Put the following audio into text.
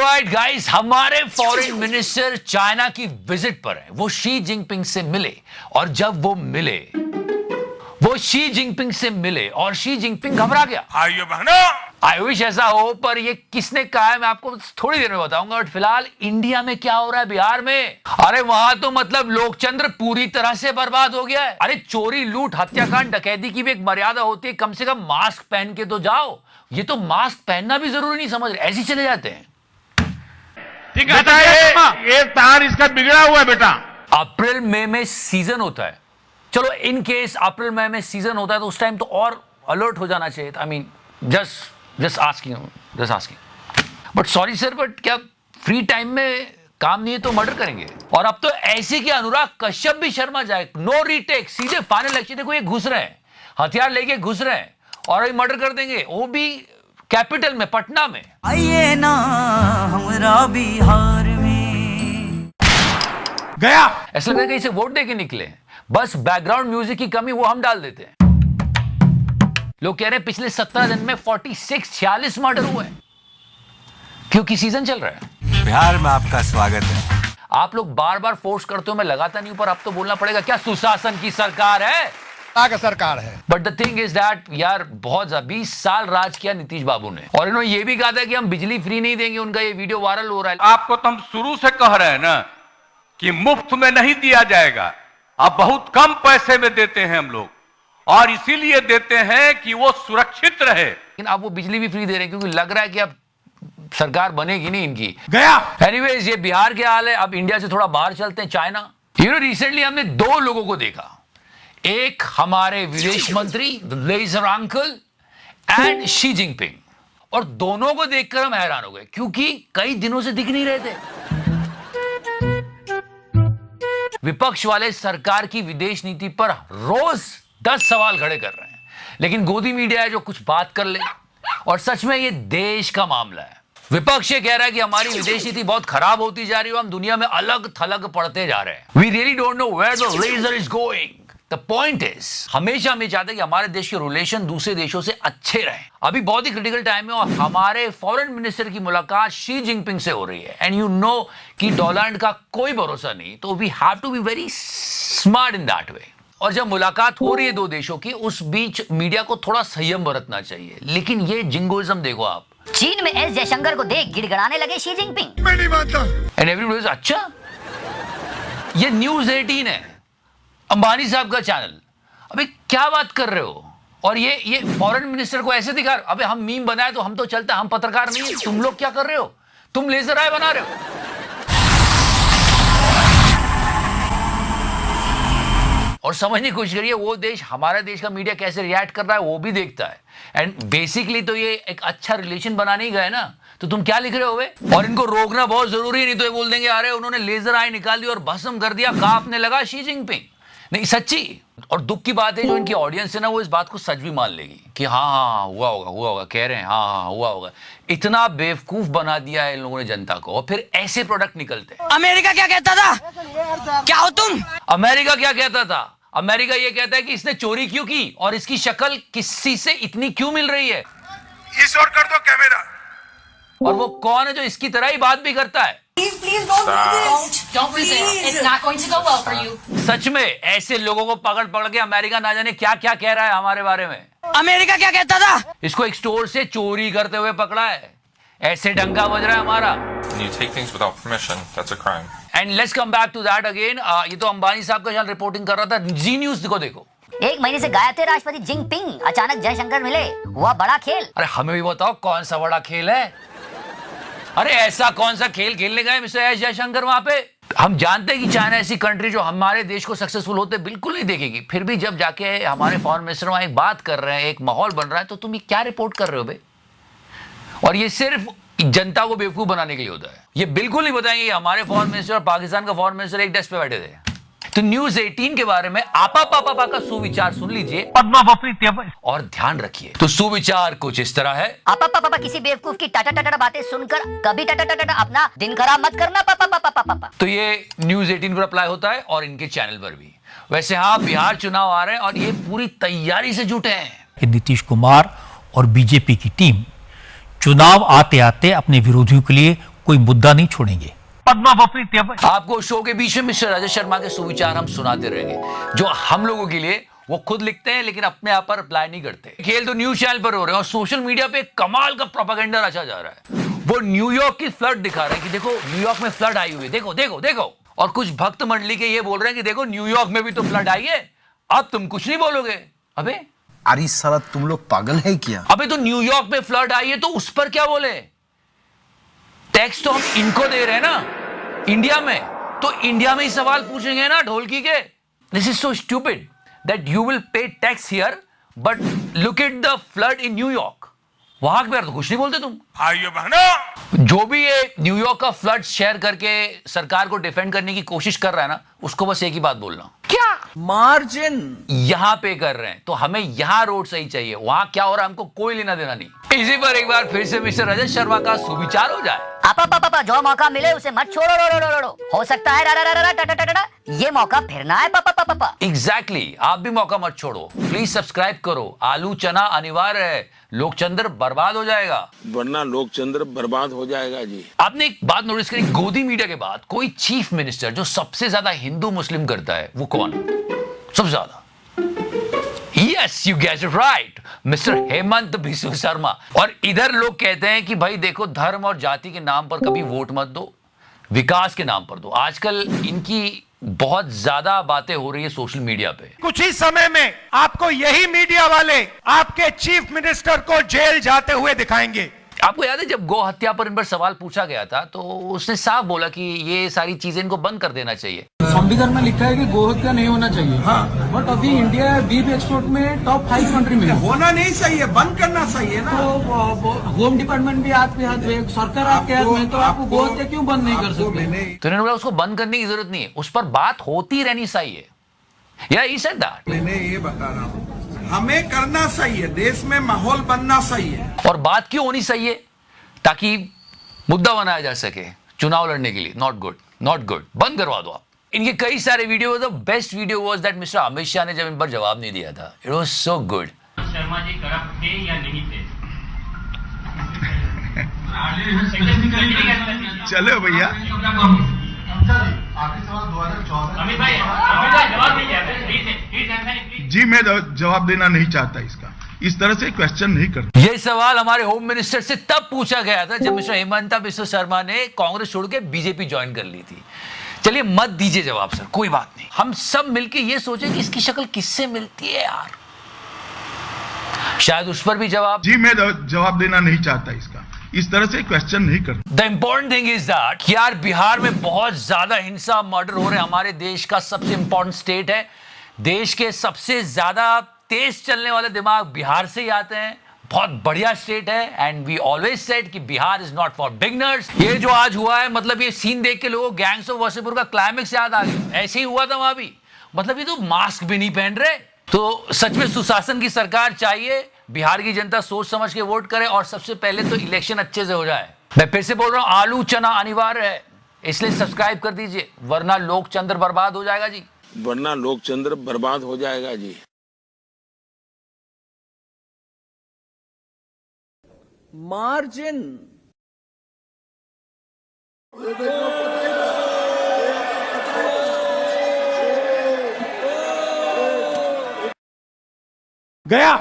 Alright guys, हमारे foreign minister China की visit पर है। वो शी जिनपिंग से मिले और जब वो शी जिनपिंग से मिले और शी जिनपिंग घबरा गया। भाइयों बहनों, आई विश ऐसा हो, पर ये किसने कहा है मैं आपको थोड़ी देर में बताऊंगा। बट फिलहाल इंडिया में क्या हो रहा है, बिहार में, अरे वहां तो मतलब लोकतंत्र पूरी तरह से बर्बाद हो गया है। अरे चोरी, लूट, हत्याकांड, डकैती की भी एक मर्यादा होती है। कम से कम मास्क पहन के तो जाओ। ये तो मास्क पहनना भी जरूरी नहीं समझ रहे, ऐसे ही चले जाते हैं। ठीक है बेटा, ये तार इसका बिगड़ा हुआ है बेटा। अप्रैल मई में सीजन होता है। चलो इन केस अप्रैल मई में सीजन होता है तो उस टाइम तो और अलर्ट हो जाना चाहिए। I mean just asking but sorry sir, but क्या फ्री टाइम में काम नहीं है तो मर्डर करेंगे? और अब तो ऐसे कि अनुराग कश्यप भी शर्मा जाए। नो रीटेक, सीधे फाइनल एक्शन। देखो ये घुस रहे हैं, हथियार लेके घुस रहे हैं और अभी मर्डर कर देंगे, वो भी कैपिटल में, पटना में। आइए ना हमरा बिहार में गया ऐसा लगता है कि इसे वोट दे के निकले। बस बैकग्राउंड म्यूजिक की कमी वो हम डाल देते हैं। लोग कह रहे हैं पिछले 17 दिन में 46 मर्डर हुए हैं क्योंकि सीजन चल रहा है। बिहार में आपका स्वागत है। आप लोग बार बार फोर्स करते हो, मैं लगाता नहीं हूं, पर अब तो बोलना पड़ेगा। क्या सुशासन की सरकार है? का सरकार है। But the thing is that यार, बहुत 20 साल राज किया नीतीश बाबू ने, और इन्होंने ये भी कहा था कि हम बिजली फ्री नहीं देंगे। उनका ये वीडियो वायरल हो रहा है। आपको तो हम शुरू से कह रहे हैं ना कि मुफ्त में नहीं दिया जाएगा, अब बहुत कम पैसे में देते हैं हम लोग, और इसीलिए देते हैं कि वो सुरक्षित रहे। लेकिन अब वो बिजली भी फ्री दे रहे हैं क्योंकि लग रहा है कि अब सरकार बनेगी नहीं इनकी। गया एनीवेज, ये बिहार के हाल है। अब इंडिया से थोड़ा बाहर चलते हैं, चाइना। रिसेंटली हमने 2 लोगों को देखा। एक हमारे विदेश मंत्री लेजर अंकल एंड शी जिनपिंग, और दोनों को देखकर हम हैरान हो गए क्योंकि कई दिनों से दिख नहीं रहे थे। विपक्ष वाले सरकार की विदेश नीति पर रोज 10 सवाल खड़े कर रहे हैं, लेकिन गोदी मीडिया है जो कुछ बात कर ले। और सच में ये देश का मामला है। विपक्ष ये कह रहा है कि हमारी विदेश नीति बहुत खराब होती जा रही है, हम दुनिया में अलग थलग पड़ते जा रहे हैं। We really don't know where the ledger is going. The point is, हमेशा हम ये चाहते हैं कि हमारे देश के रिलेशन दूसरे देशों से अच्छे रहें। अभी बहुत ही क्रिटिकल टाइम है और हमारे फॉरेन मिनिस्टर की मुलाकात शी जिनपिंग से हो रही है। एंड यू नो कि डॉलर का कोई भरोसा नहीं, तो we have to be very smart in that way. और जब मुलाकात हो रही है 2 देशों की, उस बीच मीडिया को थोड़ा संयम बरतना चाहिए। लेकिन ये जिंगोइज्म देखो आप। चीन में एस जयशंकर को देख गिड़गिड़ाने लगे शी जिनपिंग। मैं नहीं मानता। एंड एवरीबॉडी इज, अच्छा ये न्यूज़ 18 है, अंबानी साहब का चैनल। अबे क्या बात कर रहे हो? और ये फॉरेन मिनिस्टर को ऐसे दिखा, अबे हम मीम बनाए तो हम तो चलता, हम पत्रकार नहीं है। तुम लोग क्या कर रहे हो? तुम लेजर आय बना रहे हो। और समझने की कोशिश करिए, वो देश, हमारे देश का मीडिया कैसे रिएक्ट कर रहा है वो भी देखता है। एंड बेसिकली तो ये एक अच्छा रिलेशन बनाने ही गए ना, तो तुम क्या लिख रहे हो बे? और इनको रोकना बहुत जरूरी है, नहीं तो ये बोल देंगे अरे उन्होंने लेजर आई निकाल दी और भस्म कर दिया, कांपने लगा शी जिनपिंग। नहीं, सच्ची। और दुख की बात है जो इनकी ऑडियंस है ना, वो इस बात को सच भी मान लेगी कि हाँ हुआ होगा, कह रहे हैं हाँ हुआ होगा। इतना बेवकूफ बना दिया है इन लोगों ने जनता को, और फिर ऐसे प्रोडक्ट निकलते हैं। अमेरिका क्या कहता था? क्या हो तुम? अमेरिका क्या कहता था? अमेरिका ये कहता है कि इसने चोरी क्यों की और इसकी शक्ल किसी से इतनी क्यों मिल रही है। इस और कर दो कैमरा। और वो कौन है जो इसकी तरह ही बात भी करता है? Please don't resist. It's not going to go well for you. सच में ऐसे लोगों को पकड़ पकड़ के अमेरिका ना जाने क्या क्या कह रहा है हमारे बारे में। अमेरिका क्या कहता था? इसको एक स्टोर से चोरी करते हुए पकड़ा है, ऐसे डंका बज रहा है हमारा। When you take things without permission, that's a crime. And let's come back to that again. ये तो अंबानी साहब का चैनल रिपोर्टिंग कर रहा था। जी न्यूज को देखो। 1 महीने से गायब थे राष्ट्रपति जिनपिंग, अचानक जयशंकर मिले, हुआ बड़ा खेल। अरे हमें भी बताओ कौन सा बड़ा खेल है? अरे ऐसा कौन सा खेल खेलने गए मिस्टर एस जयशंकर वहां पे? हम जानते हैं कि चाइना ऐसी कंट्री जो हमारे देश को सक्सेसफुल होते बिल्कुल नहीं देखेगी। फिर भी जब जाके हमारे फॉरेन मिनिस्टर वहां एक बात कर रहे हैं, एक माहौल बन रहा है, तो तुम ये क्या रिपोर्ट कर रहे हो बे? और ये सिर्फ जनता को बेवकूफ बनाने के लिए होता है। ये बिल्कुल नहीं बताएंगे कि हमारे फॉरेन मिनिस्टर और पाकिस्तान का फॉरेन मिनिस्टर एक डेस्क पे बैठे थे। तो न्यूज़ 18 के बारे में आपा पापा का सुविचार सुन लीजिए और ध्यान रखिए। तो सुविचार कुछ इस तरह है। आपा पापा किसी बेवकूफ की टाटा टाटा बातें सुनकर कभी टाटा टाटा अपना दिन खराब मत करना पापा। तो ये न्यूज़ 18 पर अप्लाई होता है और इनके चैनल पर भी। वैसे हाँ, बिहार चुनाव आ रहे हैं और ये पूरी तैयारी से जुटे हैं। नीतीश कुमार और बीजेपी की टीम चुनाव आते आते अपने विरोधियों के लिए कोई मुद्दा नहीं छोड़ेंगे। आपको शो के बीच में मिस्टर राजेश शर्मा के सुविचार हम सुनाते रहेंगे, जो हम लोगों के लिए वो खुद लिखते हैं लेकिन अपने आप पर अप्लाई नहीं करते। खेल तो न्यूज चैनल पर हो रहे हैं और सोशल मीडिया पे कमाल का प्रोपेगेंडा रचा जा रहा है। वो न्यूयॉर्क की फ्लड दिखा रहे हैं कि देखो न्यूयॉर्क में फ्लड आई हुई है, देखो देखो देखो। और कुछ भक्त मंडली के ये बोल रहे हैं कि देखो न्यूयॉर्क में भी तो फ्लड आई है, अब तुम कुछ नहीं बोलोगे। अबे अरे साला तुम लोग पागल है क्या? अबे तो न्यूयॉर्क में फ्लड आई है तो उस पर क्या बोले? टैक्स तो हम इनको दे रहे हैं ना इंडिया में, तो इंडिया में ही सवाल पूछेंगे ना ढोलकी के। This is so stupid that you will pay tax here but look at the flood in New York. वहां पे तो कुछ नहीं बोलते तुम। भाइयों बहनों, जो भी ये न्यूयॉर्क का फ्लड शेयर करके सरकार को डिफेंड करने की कोशिश कर रहा है ना, उसको बस एक ही बात बोलना, क्या मार्जिन यहां पे कर रहे हैं तो हमें यहां रोड सही चाहिए, वहां क्या हो रहा है हमको कोई लेना देना नहीं। इसी पर एक बार फिर से मिस्टर राजेश शर्मा का सुविचार हो जाए। पापा जो मौका मिले उसे मत छोड़ो, रो। हो सकता है ये मौका फिर ना है पापा। एग्जैक्टली, आप भी मौका मत छोड़ो। प्लीज सब्सक्राइब करो। आलू चना अनिवार्य है, लोकचंद्र बर्बाद हो जाएगा, वरना लोकचंद्र बर्बाद हो जाएगा जी। आपने एक बात नोटिस करी, गोदी मीडिया के बाद कोई चीफ मिनिस्टर जो सबसे ज्यादा हिंदू मुस्लिम करता है वो कौन? सबसे ज्यादा? Yes, you get it right, mister Hemant Biswa Sharma. और इधर लोग कहते हैं कि भाई देखो धर्म और जाति के नाम पर कभी वोट मत दो, विकास के नाम पर दो। आजकल इनकी बहुत ज्यादा बातें हो रही है सोशल मीडिया पे। कुछ ही समय में आपको यही मीडिया वाले आपके चीफ मिनिस्टर को जेल जाते हुए दिखाएंगे। आपको याद है जब गौ हत्या पर इन पर सवाल पूछा गया था तो उसने साफ बोला कि ये सारी चीजें इनको बंद कर देना चाहिए। संविधान में लिखा है कि गौ हत्या नहीं होना चाहिए। हाँ, बट अभी इंडिया बीफ एक्सपोर्ट में टॉप 5 कंट्री में होना नहीं चाहिए, बंद करना चाहिए ना। तो होम डिपार्टमेंट भी आपके हाथ में, सरकार आपके हाथ में, तो आप गौ हत्या क्यों बंद नहीं कर सकते? तो इन्होंने बोला उसको बंद करने की जरूरत नहीं है, उस पर बात होती रहनी चाहिए। या ही सेड दैट। मैं ये बता रहा हूँ, हमें करना चाहिए, देश में माहौल बनना चाहिए। और बात क्यों होनी चाहिए? ताकि मुद्दा बनाया जा सके चुनाव लड़ने के लिए। नॉट गुड, नॉट गुड, बंद करवा दो आप। इनके कई सारे video, the best video was that mister Amit Shah ने जब इन पर जवाब नहीं दिया था। It was so good. Sharma ji corrupt थे या नहीं थे? चलो भैया, अमित भाई जवाब नहीं। जी मैं जवाब देना नहीं चाहता इसका, इस तरह से क्वेश्चन नहीं करता। ये सवाल हमारे होम मिनिस्टर से तब पूछा गया था जब मिस्टर हेमंत बिस्वा शर्मा ने कांग्रेस छोड़ के बीजेपी ज्वाइन कर ली थी। चलिए मत दीजिए जवाब सर, कोई बात नहीं। हम सब मिलके ये सोचे कि इसकी शक्ल किससे मिलती है यार, शायद उस पर भी जवाब। जी मैं जवाब देना नहीं चाहता इसका, इस तरह से क्वेश्चन नहीं करता। The important thing is that यार बिहार में बहुत ज्यादा हिंसा, मर्डर हो रहे हैं। हमारे देश का सबसे इंपॉर्टेंट स्टेट है, देश के सबसे ज्यादा तेज चलने वाले दिमाग बिहार से ही आते हैं। बहुत बढ़िया स्टेट है एंड वी ऑलवेज सेड कि Bihar is not for beginners. ये जो आज हुआ है, मतलब ये सीन देख के लोगों को गैंग्स ऑफ वासेपुर का क्लाइमेक्स याद आ गया। ऐसे ही हुआ था वहां भी, मतलब ये तो मास्क भी नहीं पहन रहे। तो सच में सुशासन की सरकार चाहिए, बिहार की जनता सोच समझ के वोट करे और सबसे पहले तो इलेक्शन अच्छे से हो जाए। मैं फिर से बोल रहा हूं, आलू चना अनिवार्य है, इसलिए सब्सक्राइब कर दीजिए, वरना लोकचंद्र बर्बाद हो जाएगा जी, वरना लोकचंद्र बर्बाद हो जाएगा जी। मार्जिन गया।